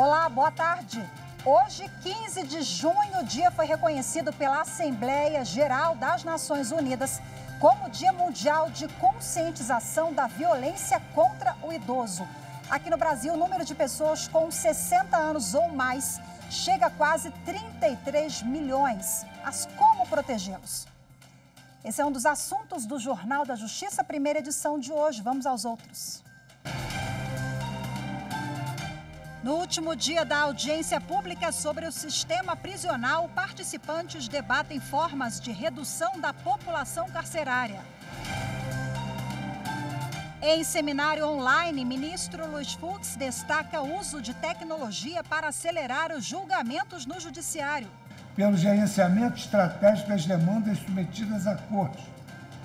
Olá, boa tarde. Hoje, 15 de junho, o dia foi reconhecido pela Assembleia Geral das Nações Unidas como Dia Mundial de Conscientização da Violência contra o Idoso. Aqui no Brasil, o número de pessoas com 60 anos ou mais chega a quase 33 milhões. Mas como protegê-los? Esse é um dos assuntos do Jornal da Justiça, primeira edição de hoje. Vamos aos outros. No último dia da audiência pública sobre o sistema prisional, participantes debatem formas de redução da população carcerária. Em seminário online, ministro Luiz Fux destaca o uso de tecnologia para acelerar os julgamentos no judiciário. Pelo gerenciamento estratégico das demandas submetidas à corte,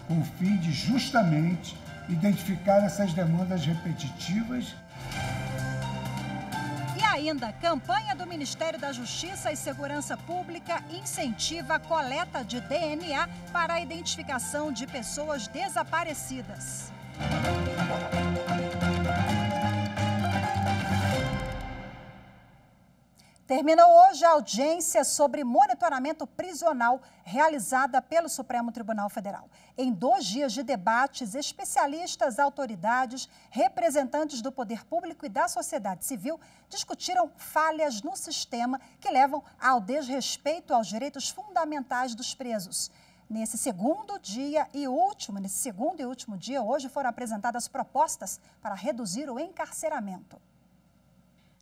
com o fim de justamente identificar essas demandas repetitivas. E ainda, campanha do Ministério da Justiça e Segurança Pública incentiva a coleta de DNA para a identificação de pessoas desaparecidas. Terminou hoje a audiência sobre monitoramento prisional realizada pelo Supremo Tribunal Federal. Em 2 dias de debates, especialistas, autoridades, representantes do poder público e da sociedade civil discutiram falhas no sistema que levam ao desrespeito aos direitos fundamentais dos presos. Nesse segundo e último dia, hoje foram apresentadas propostas para reduzir o encarceramento.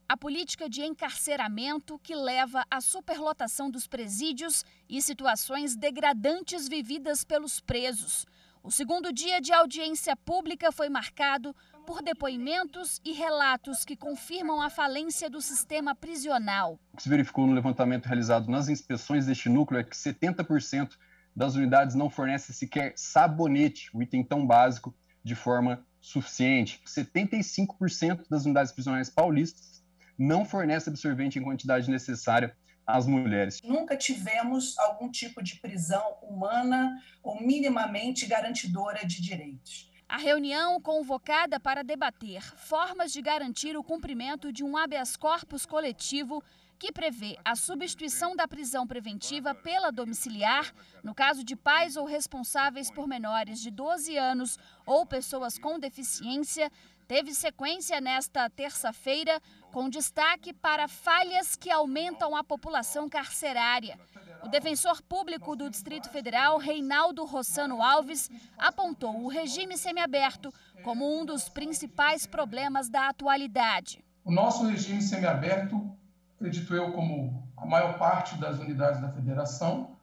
A política de encarceramento que leva à superlotação dos presídios e situações degradantes vividas pelos presos. O segundo dia de audiência pública foi marcado por depoimentos e relatos que confirmam a falência do sistema prisional. O que se verificou no levantamento realizado nas inspeções deste núcleo é que 70% das unidades não fornecem sequer sabonete, o item tão básico, de forma suficiente. 75% das unidades prisionais paulistas não fornece absorvente em quantidade necessária às mulheres. Nunca tivemos algum tipo de prisão humana ou minimamente garantidora de direitos. A reunião convocada para debater formas de garantir o cumprimento de um habeas corpus coletivo que prevê a substituição da prisão preventiva pela domiciliar, no caso de pais ou responsáveis por menores de 12 anos ou pessoas com deficiência, teve sequência nesta terça-feira, com destaque para falhas que aumentam a população carcerária. O defensor público do Distrito Federal, Reinaldo Rossano Alves, apontou o regime semiaberto como um dos principais problemas da atualidade. O nosso regime semiaberto, acredito eu, como a maior parte das unidades da federação,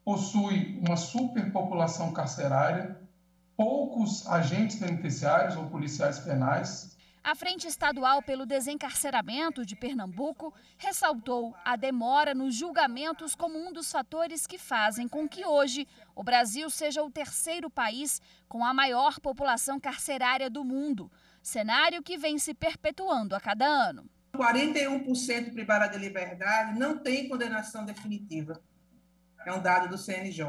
possui uma superpopulação carcerária, poucos agentes penitenciários ou policiais penais. A Frente Estadual pelo Desencarceramento de Pernambuco ressaltou a demora nos julgamentos como um dos fatores que fazem com que hoje o Brasil seja o terceiro país com a maior população carcerária do mundo, cenário que vem se perpetuando a cada ano. 41% privada de liberdade não tem condenação definitiva. É um dado do CNJ.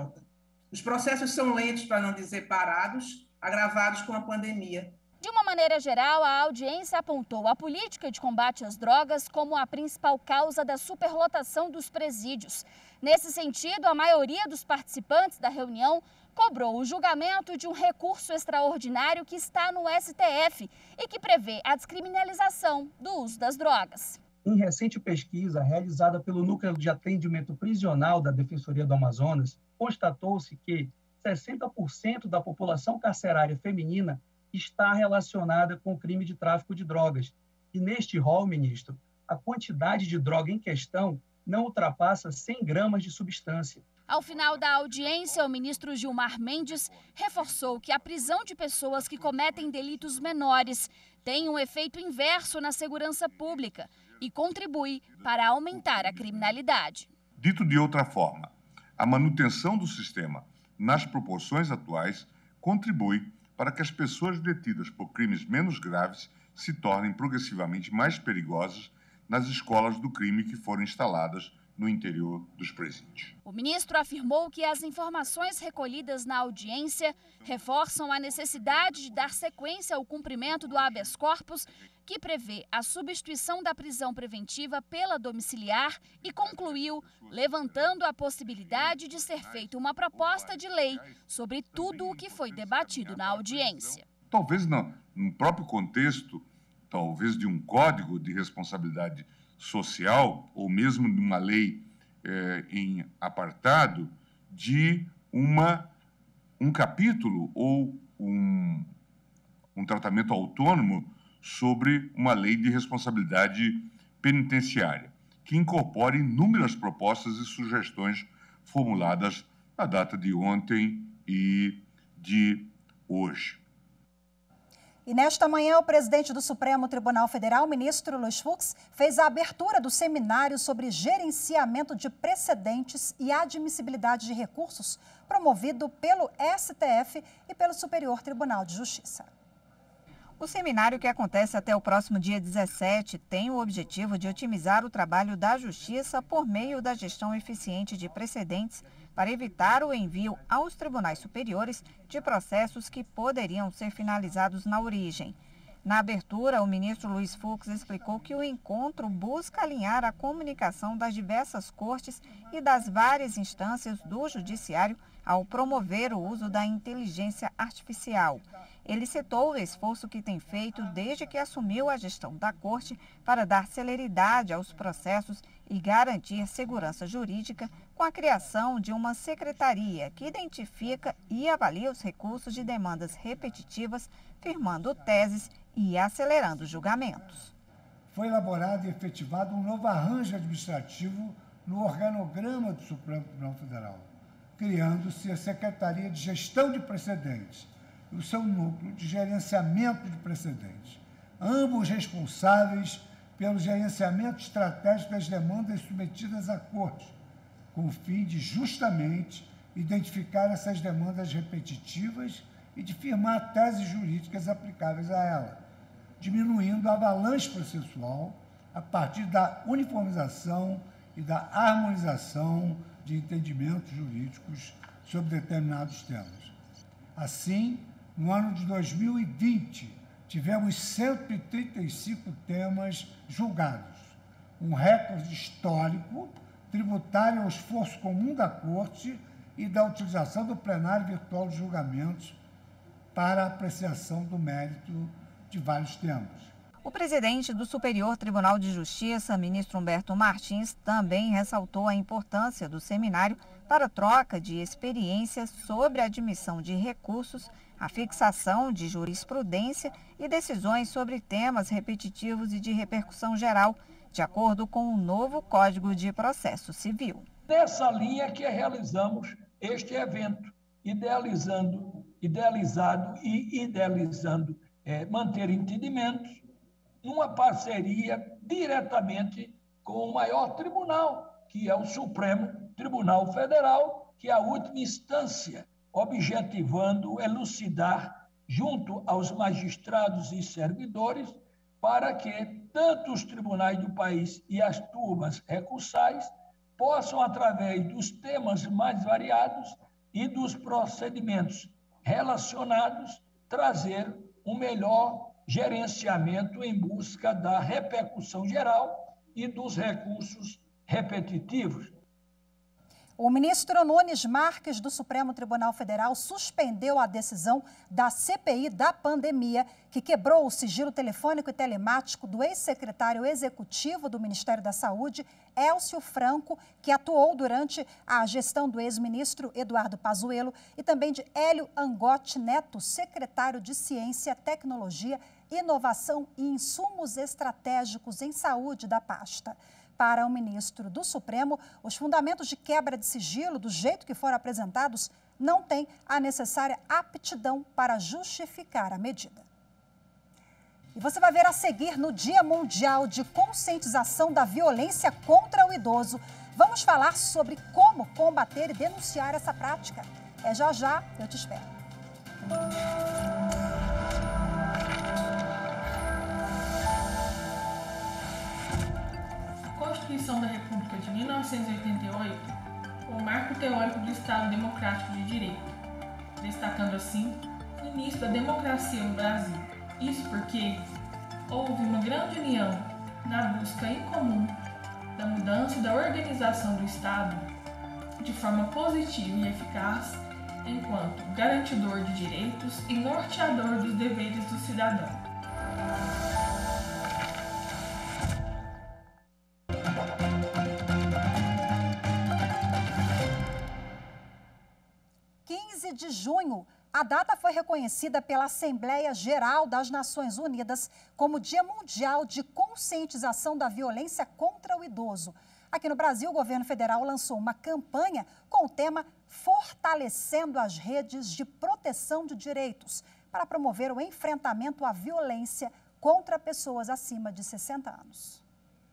Os processos são lentos, para não dizer parados, agravados com a pandemia. De uma maneira geral, a audiência apontou a política de combate às drogas como a principal causa da superlotação dos presídios. Nesse sentido, a maioria dos participantes da reunião cobrou o julgamento de um recurso extraordinário que está no STF e que prevê a descriminalização do uso das drogas. Em recente pesquisa realizada pelo Núcleo de Atendimento Prisional da Defensoria do Amazonas, constatou-se que 60% da população carcerária feminina está relacionada com o crime de tráfico de drogas. E neste rol, ministro, a quantidade de droga em questão não ultrapassa 100 gramas de substância. Ao final da audiência, o ministro Gilmar Mendes reforçou que a prisão de pessoas que cometem delitos menores tem um efeito inverso na segurança pública e contribui para aumentar a criminalidade. Dito de outra forma, a manutenção do sistema nas proporções atuais contribui para que as pessoas detidas por crimes menos graves se tornem progressivamente mais perigosas nas escolas do crime que foram instaladas no interior dos presídios. O ministro afirmou que as informações recolhidas na audiência reforçam a necessidade de dar sequência ao cumprimento do habeas corpus, que prevê a substituição da prisão preventiva pela domiciliar, e concluiu, levantando a possibilidade de ser feita uma proposta de lei sobre tudo o que foi debatido na audiência. Talvez no próprio contexto, talvez de um código de responsabilidade social, ou mesmo de uma lei em apartado, de um capítulo ou um tratamento autônomo sobre uma lei de responsabilidade penitenciária, que incorpore inúmeras propostas e sugestões formuladas na data de ontem e de hoje. E nesta manhã, o presidente do Supremo Tribunal Federal, ministro Luiz Fux, fez a abertura do seminário sobre gerenciamento de precedentes e admissibilidade de recursos, promovido pelo STF e pelo Superior Tribunal de Justiça. O seminário, que acontece até o próximo dia 17, tem o objetivo de otimizar o trabalho da Justiça por meio da gestão eficiente de precedentes, para evitar o envio aos tribunais superiores de processos que poderiam ser finalizados na origem. Na abertura, o ministro Luiz Fux explicou que o encontro busca alinhar a comunicação das diversas cortes e das várias instâncias do judiciário ao promover o uso da inteligência artificial. Ele citou o esforço que tem feito desde que assumiu a gestão da corte para dar celeridade aos processos e garantir segurança jurídica com a criação de uma secretaria que identifica e avalia os recursos de demandas repetitivas, firmando teses e acelerando julgamentos. Foi elaborado e efetivado um novo arranjo administrativo no organograma do Supremo Tribunal Federal, criando-se a Secretaria de Gestão de Precedentes e o seu núcleo de gerenciamento de precedentes, ambos responsáveis pelo gerenciamento estratégico das demandas submetidas à Corte, com o fim de justamente identificar essas demandas repetitivas e de firmar teses jurídicas aplicáveis a ela, diminuindo a avalanche processual a partir da uniformização e da harmonização de entendimentos jurídicos sobre determinados temas. Assim, no ano de 2020, tivemos 135 temas julgados, um recorde histórico tributário ao esforço comum da Corte e da utilização do plenário virtual de julgamentos para a apreciação do mérito de vários temas. O presidente do Superior Tribunal de Justiça, ministro Humberto Martins, também ressaltou a importância do seminário para a troca de experiências sobre a admissão de recursos, a fixação de jurisprudência e decisões sobre temas repetitivos e de repercussão geral, de acordo com o novo Código de Processo Civil. Nessa linha que realizamos este evento, idealizando manter entendimentos numa parceria diretamente com o maior tribunal, que é o Supremo Tribunal Federal, que é a última instância, objetivando elucidar junto aos magistrados e servidores para que tanto os tribunais do país e as turmas recursais possam, através dos temas mais variados e dos procedimentos relacionados, trazer um melhor gerenciamento em busca da repercussão geral e dos recursos repetitivos. O ministro Nunes Marques, do Supremo Tribunal Federal, suspendeu a decisão da CPI da pandemia, que quebrou o sigilo telefônico e telemático do ex-secretário executivo do Ministério da Saúde, Élcio Franco, que atuou durante a gestão do ex-ministro Eduardo Pazuello, e também de Hélio Angotti Neto, secretário de Ciência, Tecnologia, Inovação e Insumos Estratégicos em Saúde da pasta. Para o ministro do Supremo, os fundamentos de quebra de sigilo, do jeito que foram apresentados, não têm a necessária aptidão para justificar a medida. E você vai ver a seguir, no Dia Mundial de Conscientização da Violência contra o Idoso, vamos falar sobre como combater e denunciar essa prática. É já já, eu te espero. Constituição da República de 1988 o marco teórico do Estado Democrático de Direito, destacando assim o início da democracia no Brasil. Isso porque houve uma grande união na busca em comum da mudança e da organização do Estado de forma positiva e eficaz, enquanto garantidor de direitos e norteador dos deveres do cidadão. De junho, a data foi reconhecida pela Assembleia Geral das Nações Unidas como Dia Mundial de Conscientização da Violência contra o Idoso. Aqui no Brasil, o governo federal lançou uma campanha com o tema Fortalecendo as Redes de Proteção de Direitos, para promover o enfrentamento à violência contra pessoas acima de 60 anos.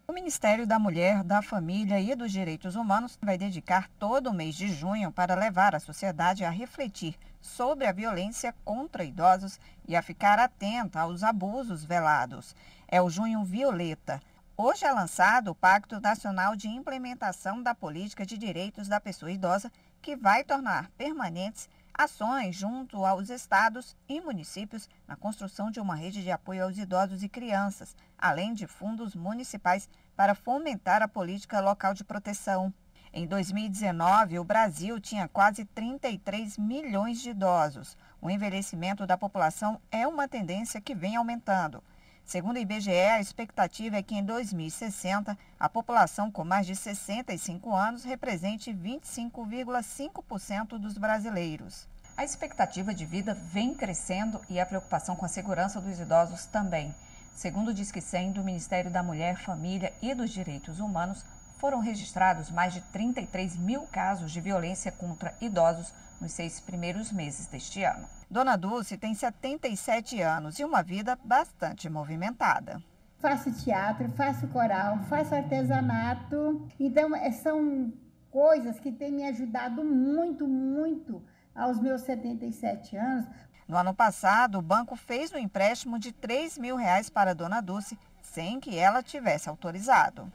O Ministério da Mulher, da Família e dos Direitos Humanos vai dedicar todo o mês de junho para levar a sociedade a refletir sobre a violência contra idosos e a ficar atenta aos abusos velados. É o Junho Violeta. Hoje é lançado o Pacto Nacional de Implementação da Política de Direitos da Pessoa Idosa, que vai tornar permanentes ações junto aos estados e municípios na construção de uma rede de apoio aos idosos e crianças, além de fundos municipais para fomentar a política local de proteção. Em 2019, o Brasil tinha quase 33 milhões de idosos. O envelhecimento da população é uma tendência que vem aumentando. Segundo o IBGE, a expectativa é que em 2060, a população com mais de 65 anos represente 25,5% dos brasileiros. A expectativa de vida vem crescendo e a preocupação com a segurança dos idosos também. Segundo o Disque 100 do Ministério da Mulher, Família e dos Direitos Humanos, foram registrados mais de 33 mil casos de violência contra idosos nos 6 primeiros meses deste ano. Dona Dulce tem 77 anos e uma vida bastante movimentada. Faço teatro, faço coral, faço artesanato. Então, são coisas que têm me ajudado muito, muito aos meus 77 anos. No ano passado, o banco fez um empréstimo de R$3 mil para a Dona Dulce, sem que ela tivesse autorizado.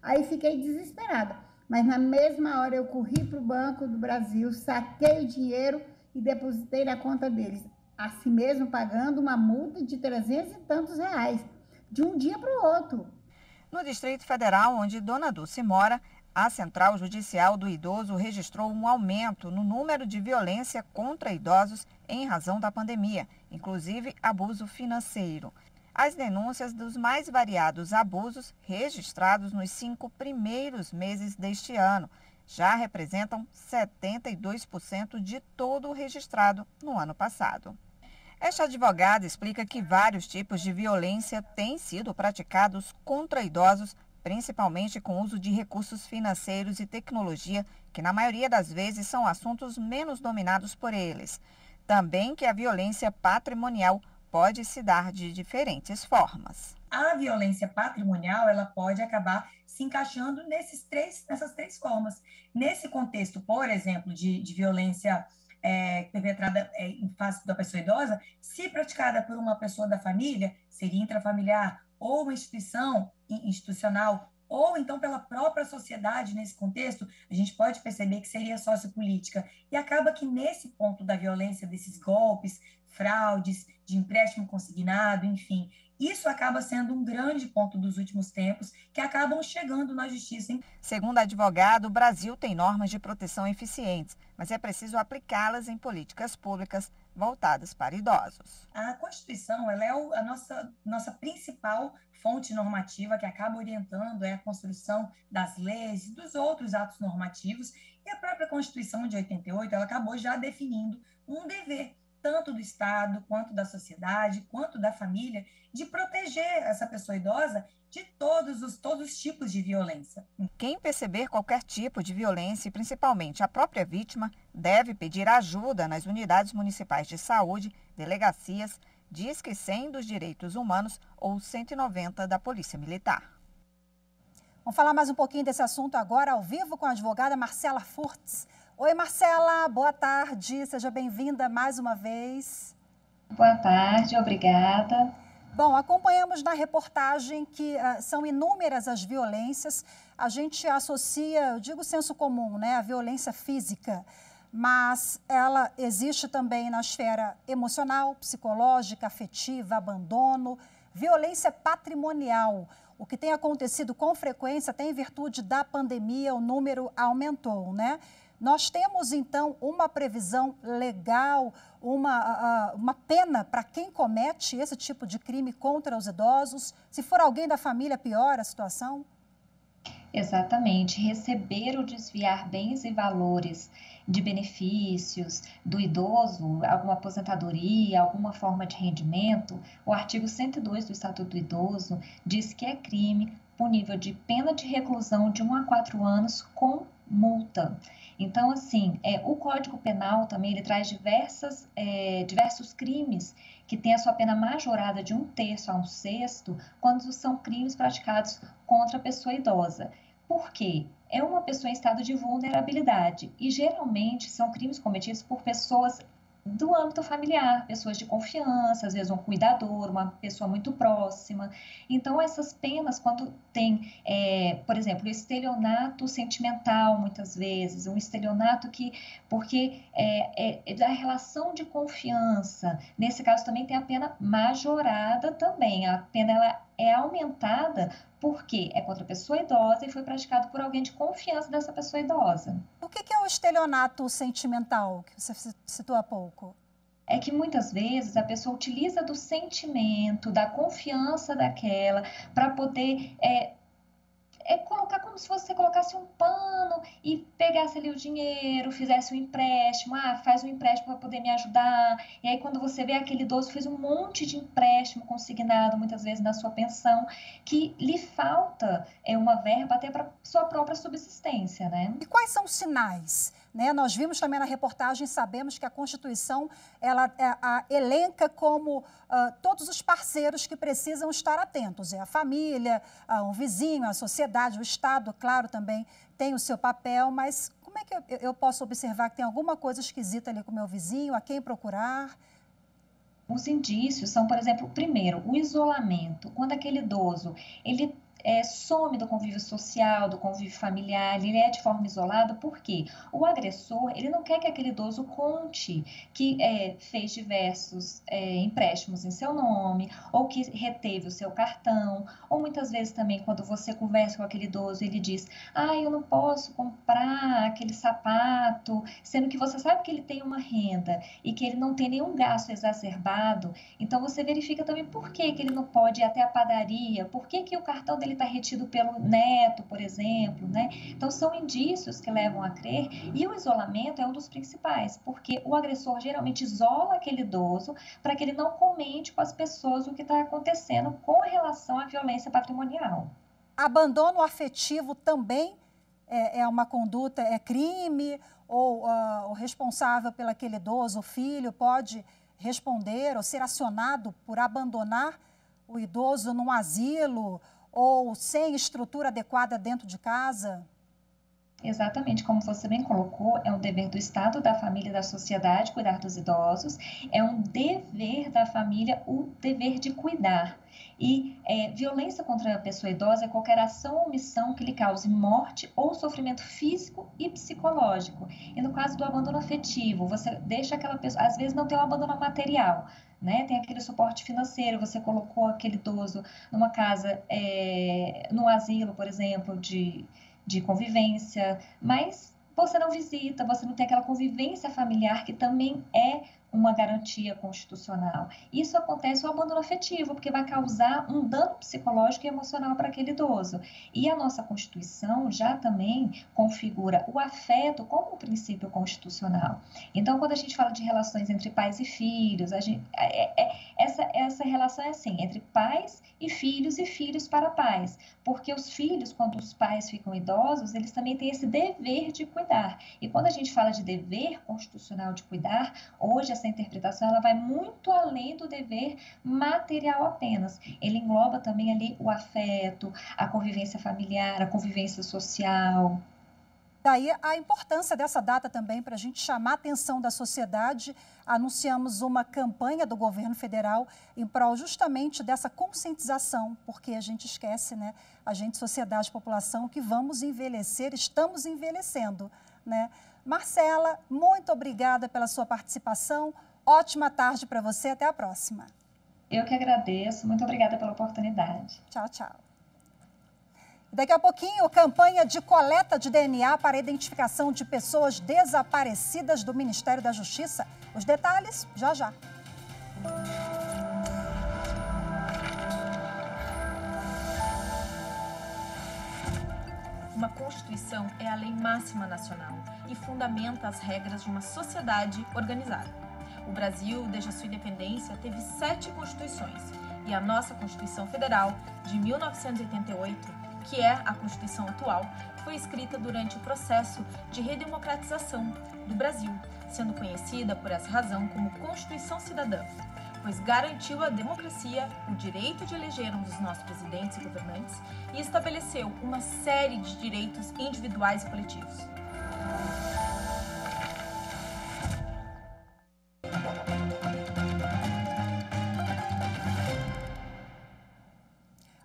Aí fiquei desesperada, mas na mesma hora eu corri para o Banco do Brasil, saquei o dinheiro e depositei na conta deles, assim mesmo pagando uma multa de 300 e tantos reais, de um dia para o outro. No Distrito Federal, onde Dona Dulce mora, a Central Judicial do Idoso registrou um aumento no número de violência contra idosos em razão da pandemia, inclusive abuso financeiro. As denúncias dos mais variados abusos registrados nos 5 primeiros meses deste ano já representam 72% de todo o registrado no ano passado. Esta advogada explica que vários tipos de violência têm sido praticados contra idosos, principalmente com o uso de recursos financeiros e tecnologia, que na maioria das vezes são assuntos menos dominados por eles. Também que a violência patrimonial pode se dar de diferentes formas. A violência patrimonial, ela pode acabar se encaixando nessas três formas. Nesse contexto, por exemplo, de violência perpetrada em face da pessoa idosa, se praticada por uma pessoa da família, seria intrafamiliar, ou uma institucional, ou então pela própria sociedade nesse contexto, a gente pode perceber que seria sociopolítica. E acaba que nesse ponto da violência, desses golpes, fraudes, de empréstimo consignado, enfim, isso acaba sendo um grande ponto dos últimos tempos que acabam chegando na justiça. Segundo a advogada, o Brasil tem normas de proteção eficientes, mas é preciso aplicá-las em políticas públicas voltadas para idosos. A Constituição, ela é a nossa principal fonte normativa que acaba orientando a construção das leis e dos outros atos normativos, e a própria Constituição de 88, ela acabou já definindo um dever, tanto do Estado, quanto da sociedade, quanto da família, de proteger essa pessoa idosa de todos os tipos de violência. Quem perceber qualquer tipo de violência, e principalmente a própria vítima, deve pedir ajuda nas unidades municipais de saúde, delegacias, Disque 100 dos Direitos Humanos ou 190 da Polícia Militar. Vamos falar mais um pouquinho desse assunto agora, ao vivo, com a advogada Marcela Furtz. Oi, Marcela, boa tarde, seja bem-vinda mais uma vez. Boa tarde, obrigada. Bom, acompanhamos na reportagem que são inúmeras as violências a gente associa, eu digo senso comum, né, a violência física, mas ela existe também na esfera emocional, psicológica, afetiva, abandono, violência patrimonial. O que tem acontecido com frequência, até em virtude da pandemia, o número aumentou, né? Nós temos, então, uma previsão legal, uma pena para quem comete esse tipo de crime contra os idosos? Se for alguém da família, piora a situação? Exatamente. Receber ou desviar bens e valores de benefícios do idoso, alguma aposentadoria, alguma forma de rendimento, o artigo 102 do Estatuto do Idoso diz que é crime punível de pena de reclusão de 1 a 4 anos com multa. Então, assim, o Código Penal também ele traz diversos crimes que têm a sua pena majorada de 1/3 a 1/6 quando são crimes praticados contra a pessoa idosa. Por quê? É uma pessoa em estado de vulnerabilidade e geralmente são crimes cometidos por pessoas do âmbito familiar, pessoas de confiança, às vezes um cuidador, uma pessoa muito próxima. Então, essas penas, quando tem, por exemplo, o estelionato sentimental, muitas vezes, um estelionato porque é da relação de confiança, nesse caso também tem a pena majorada também, a pena ela é aumentada porque é contra a pessoa idosa e foi praticado por alguém de confiança dessa pessoa idosa. O que é o estelionato sentimental, que você citou há pouco? É que muitas vezes a pessoa utiliza do sentimento, da confiança daquela, para poder colocar como se você colocasse um pano e pegasse ali o dinheiro, fizesse um empréstimo, faz um empréstimo para poder me ajudar, e aí quando você vê aquele idoso fez um monte de empréstimo consignado, muitas vezes na sua pensão, que lhe falta uma verba até para sua própria subsistência, né? E quais são os sinais? Né? Nós vimos também na reportagem, sabemos que a Constituição ela elenca como todos os parceiros que precisam estar atentos. É a família, um vizinho, a sociedade, o Estado, claro, também tem o seu papel, mas como é que eu posso observar que tem alguma coisa esquisita ali com o meu vizinho, a quem procurar? Os indícios são, por exemplo, primeiro, o isolamento. Quando aquele idoso, ele some do convívio social, do convívio familiar, ele é de forma isolada, porque o agressor, ele não quer que aquele idoso conte que fez diversos empréstimos em seu nome, ou que reteve o seu cartão, ou muitas vezes também quando você conversa com aquele idoso, ele diz, eu não posso comprar aquele sapato, sendo que você sabe que ele tem uma renda e que ele não tem nenhum gasto exacerbado, então você verifica também por que ele não pode ir até a padaria, por que o cartão dele está retido pelo neto, por exemplo, né? Então, são indícios que levam a crer, e o isolamento é um dos principais, porque o agressor geralmente isola aquele idoso para que ele não comente com as pessoas o que está acontecendo com relação à violência patrimonial. Abandono afetivo também é uma conduta, é crime, ou o responsável pelo aquele idoso, o filho, pode responder ou ser acionado por abandonar o idoso num asilo ou sem estrutura adequada dentro de casa? Exatamente, como você bem colocou, é um dever do Estado, da família e da sociedade cuidar dos idosos, é um dever da família o dever de cuidar. E violência contra a pessoa idosa é qualquer ação ou omissão que lhe cause morte ou sofrimento físico e psicológico. E no caso do abandono afetivo, você deixa aquela pessoa, às vezes não tem um abandono material, né? Tem aquele suporte financeiro, você colocou aquele idoso numa casa, num asilo, por exemplo, de convivência, mas você não visita, você não tem aquela convivência familiar que também é uma garantia constitucional. Isso acontece o abandono afetivo, porque vai causar um dano psicológico e emocional para aquele idoso. E a nossa Constituição já também configura o afeto como um princípio constitucional. Então, quando a gente fala de relações entre pais e filhos, essa relação é assim, entre pais e filhos para pais. Porque os filhos, quando os pais ficam idosos, eles também têm esse dever de cuidar. E quando a gente fala de dever constitucional de cuidar, hoje essa interpretação ela vai muito além do dever material apenas. Ele engloba também ali o afeto, a convivência familiar, a convivência social. Daí a importância dessa data também para a gente chamar a atenção da sociedade. Anunciamos uma campanha do governo federal em prol justamente dessa conscientização, porque a gente esquece, né, a gente, sociedade, população, que vamos envelhecer, estamos envelhecendo, né? Marcela, muito obrigada pela sua participação. Ótima tarde para você, até a próxima. Eu que agradeço, muito obrigada pela oportunidade. Tchau, tchau. Daqui a pouquinho, campanha de coleta de DNA para identificação de pessoas desaparecidas do Ministério da Justiça. Os detalhes, já já. Uma Constituição é a lei máxima nacional e fundamenta as regras de uma sociedade organizada. O Brasil, desde a sua independência, teve 7 constituições e a nossa Constituição Federal, de 1988, que é a Constituição atual, foi escrita durante o processo de redemocratização do Brasil, sendo conhecida por essa razão como Constituição Cidadã, pois garantiu à democracia o direito de eleger um dos nossos presidentes e governantes e estabeleceu uma série de direitos individuais e coletivos.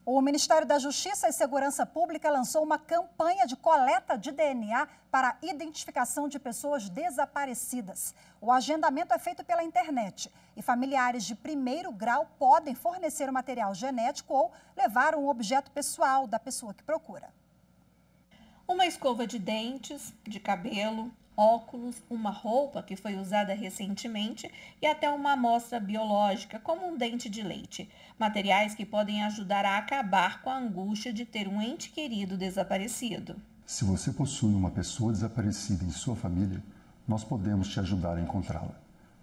O Ministério da Justiça e Segurança Pública lançou uma campanha de coleta de DNA para a identificação de pessoas desaparecidas. O agendamento é feito pela internet e familiares de primeiro grau podem fornecer o material genético ou levar um objeto pessoal da pessoa que procura. Uma escova de dentes, de cabelo, óculos, uma roupa que foi usada recentemente e até uma amostra biológica, como um dente de leite. Materiais que podem ajudar a acabar com a angústia de ter um ente querido desaparecido. Se você possui uma pessoa desaparecida em sua família, nós podemos te ajudar a encontrá-la.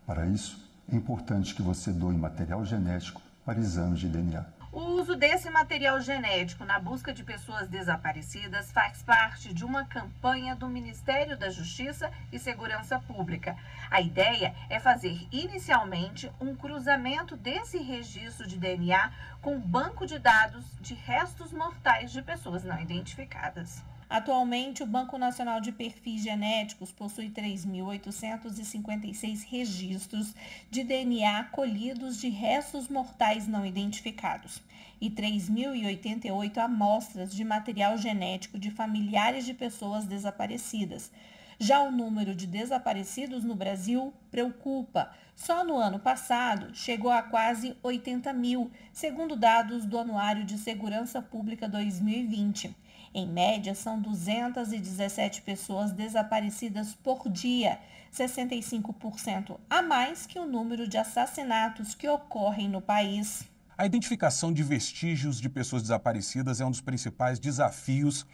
Para isso, é importante que você doe material genético para exames de DNA. O uso desse material genético na busca de pessoas desaparecidas faz parte de uma campanha do Ministério da Justiça e Segurança Pública. A ideia é fazer inicialmente um cruzamento desse registro de DNA com o banco de dados de restos mortais de pessoas não identificadas. Atualmente, o Banco Nacional de Perfis Genéticos possui 3.856 registros de DNA colhidos de restos mortais não identificados e 3.088 amostras de material genético de familiares de pessoas desaparecidas. Já o número de desaparecidos no Brasil preocupa. Só no ano passado chegou a quase 80 mil, segundo dados do Anuário de Segurança Pública 2020. Em média, são 217 pessoas desaparecidas por dia, 65% a mais que o número de assassinatos que ocorrem no país. A identificação de vestígios de pessoas desaparecidas é um dos principais desafios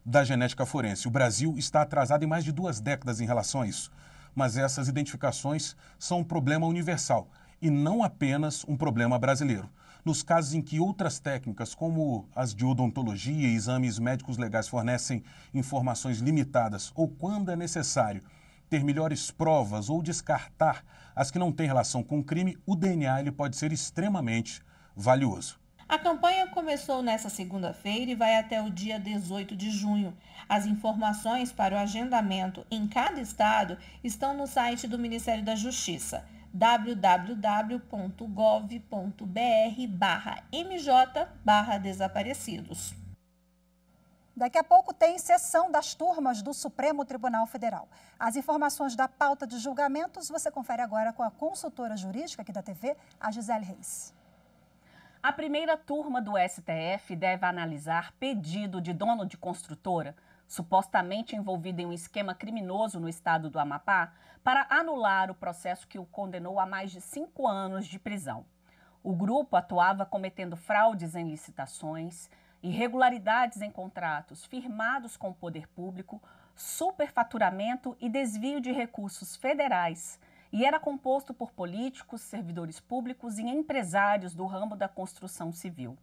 da genética forense. O Brasil está atrasado em mais de 2 décadas em relação a isso, mas essas identificações são um problema universal e não apenas um problema brasileiro. Nos casos em que outras técnicas, como as de odontologia e exames médicos legais, fornecem informações limitadas ou, quando é necessário, ter melhores provas ou descartar as que não têm relação com o crime, o DNA ele pode ser extremamente valioso. A campanha começou nesta segunda-feira e vai até o dia 18 de junho. As informações para o agendamento em cada estado estão no site do Ministério da Justiça, www.gov.br/mj/desaparecidos. Daqui a pouco tem sessão das turmas do Supremo Tribunal Federal. As informações da pauta de julgamentos você confere agora com a consultora jurídica aqui da TV, a Gisele Reis. A primeira turma do STF deve analisar pedido de dono de construtora, supostamente envolvido em um esquema criminoso no estado do Amapá, para anular o processo que o condenou a mais de 5 anos de prisão. O grupo atuava cometendo fraudes em licitações, irregularidades em contratos firmados com o poder público, superfaturamento e desvio de recursos federais, e era composto por políticos, servidores públicos e empresários do ramo da construção civil.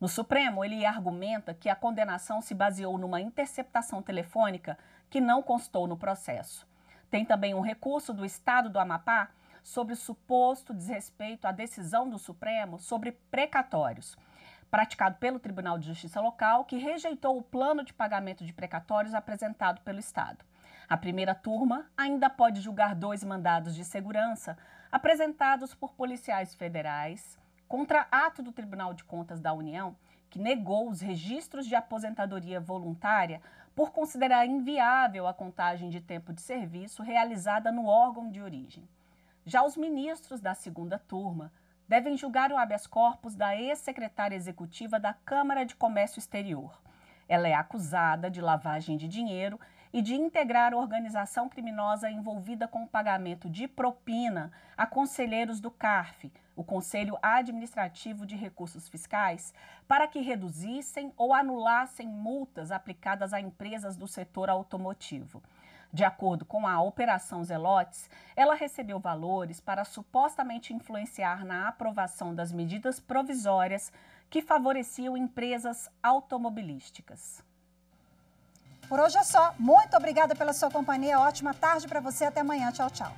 No Supremo, ele argumenta que a condenação se baseou numa interceptação telefônica que não constou no processo. Tem também um recurso do estado do Amapá sobre suposto desrespeito à decisão do Supremo sobre precatórios. praticado pelo Tribunal de Justiça Local, que rejeitou o plano de pagamento de precatórios apresentado pelo Estado. A primeira turma ainda pode julgar 2 mandados de segurança apresentados por policiais federais contra ato do Tribunal de Contas da União, que negou os registros de aposentadoria voluntária por considerar inviável a contagem de tempo de serviço realizada no órgão de origem. Já os ministros da segunda turma devem julgar o habeas corpus da ex-secretária executiva da Câmara de Comércio Exterior. Ela é acusada de lavagem de dinheiro e de integrar organização criminosa envolvida com o pagamento de propina a conselheiros do CARF, o Conselho Administrativo de Recursos Fiscais, para que reduzissem ou anulassem multas aplicadas a empresas do setor automotivo. De acordo com a Operação Zelotes, ela recebeu valores para supostamente influenciar na aprovação das medidas provisórias que favoreciam empresas automobilísticas. Por hoje é só. Muito obrigada pela sua companhia. Ótima tarde para você. Até amanhã. Tchau, tchau.